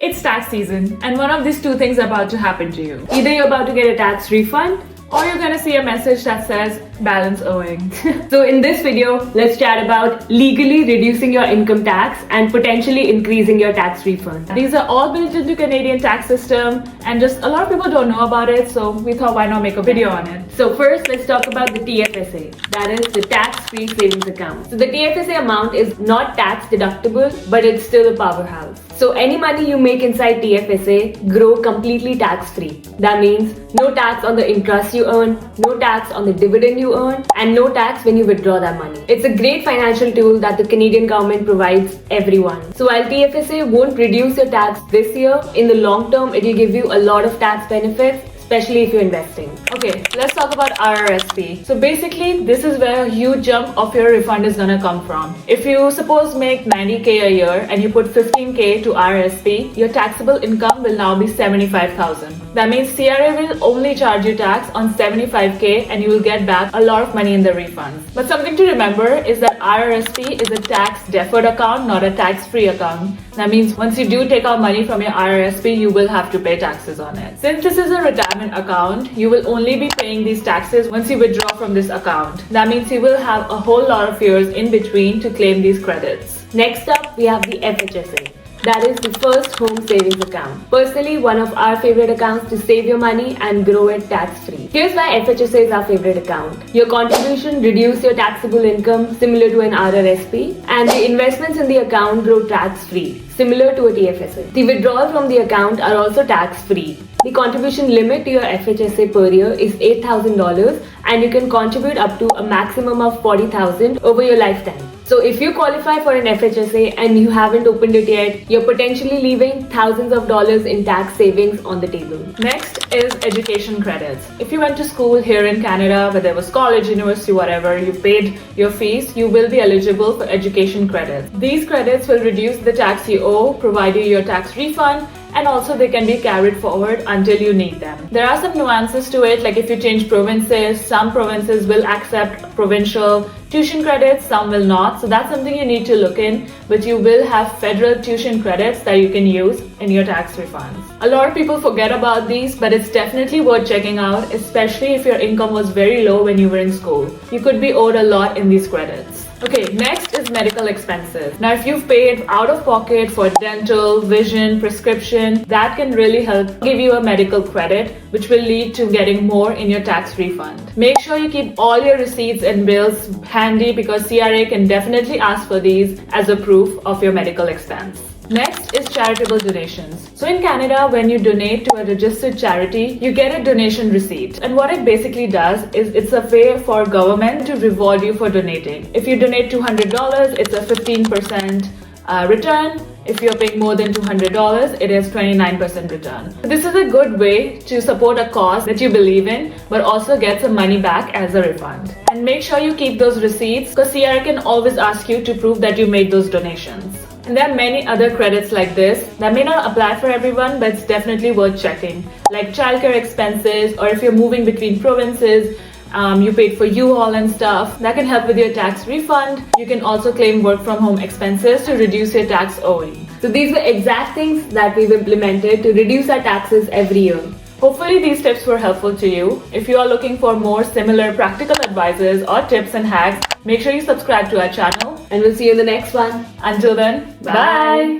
It's tax season, and one of these two things are about to happen to you. Either you're about to get a tax refund, or you're gonna see a message that says balance owing. So in this video, let's chat about legally reducing your income tax and potentially increasing your tax refund. These are all built into Canadian tax system, and just a lot of people don't know about it, so we thought why not make a video on it. So first, let's talk about the TFSA. That is the tax-free savings account. So the TFSA amount is not tax deductible, but it's still a powerhouse. So any money you make inside TFSA grow completely tax-free. That means no tax on the interest you earn, no tax on the dividend you earn, and no tax when you withdraw that money. It's a great financial tool that the Canadian government provides everyone. So while TFSA won't reduce your tax this year, in the long term, it will give you a lot of tax benefits, especially if you're investing. Okay, let's talk about RRSP. So basically, this is where a huge jump of your refund is gonna come from. If you suppose make 90K a year and you put 15K to RRSP, your taxable income will now be 75,000. That means CRA will only charge you tax on 75K and you will get back a lot of money in the refunds. But something to remember is that RRSP is a tax deferred account, not a tax-free account. That means once you do take out money from your RRSP, you will have to pay taxes on it. Since this is a retirement account, you will only be paying these taxes once you withdraw from this account. That means you will have a whole lot of years in between to claim these credits. Next up, we have the FHSA. That is the first home savings account. Personally, one of our favorite accounts to save your money and grow it tax-free. Here's why FHSA is our favorite account. Your contribution reduces your taxable income similar to an RRSP, and the investments in the account grow tax-free, similar to a TFSA. The withdrawals from the account are also tax-free. The contribution limit to your FHSA per year is $8,000, and you can contribute up to a maximum of $40,000 over your lifetime. So if you qualify for an FHSA and you haven't opened it yet, you're potentially leaving thousands of dollars in tax savings on the table. Next is education credits. If you went to school here in Canada, whether it was college, university, whatever, you paid your fees, you will be eligible for education credits. These credits will reduce the tax you owe, provide you your tax refund, and also they can be carried forward until you need them. There are some nuances to it, like if you change provinces, some provinces will accept provincial tuition credits, some will not. So that's something you need to look in, but you will have federal tuition credits that you can use in your tax refunds. A lot of people forget about these, but it's definitely worth checking out, especially if your income was very low when you were in school. You could be owed a lot in these credits. Okay, next is medical expenses. Now, if you've paid out of pocket for dental, vision, prescription, that can really help give you a medical credit, which will lead to getting more in your tax refund. Make sure you keep all your receipts and bills handy because CRA can definitely ask for these as a proof of your medical expense. Next is charitable donations. So in Canada, when you donate to a registered charity, you get a donation receipt. And what it basically does is it's a way for government to reward you for donating. If you donate $200, it's a 15% return. If you're paying more than $200, it is 29% return. This is a good way to support a cause that you believe in, but also get some money back as a refund. And make sure you keep those receipts because CRA can always ask you to prove that you made those donations. And there are many other credits like this that may not apply for everyone, but it's definitely worth checking. Like childcare expenses, or if you're moving between provinces, you paid for U-Haul and stuff, that can help with your tax refund. You can also claim work from home expenses to reduce your tax owing. So these were exact things that we've implemented to reduce our taxes every year. Hopefully these tips were helpful to you. If you are looking for more similar practical advices or tips and hacks, make sure you subscribe to our channel. And we'll see you in the next one. Until then, bye.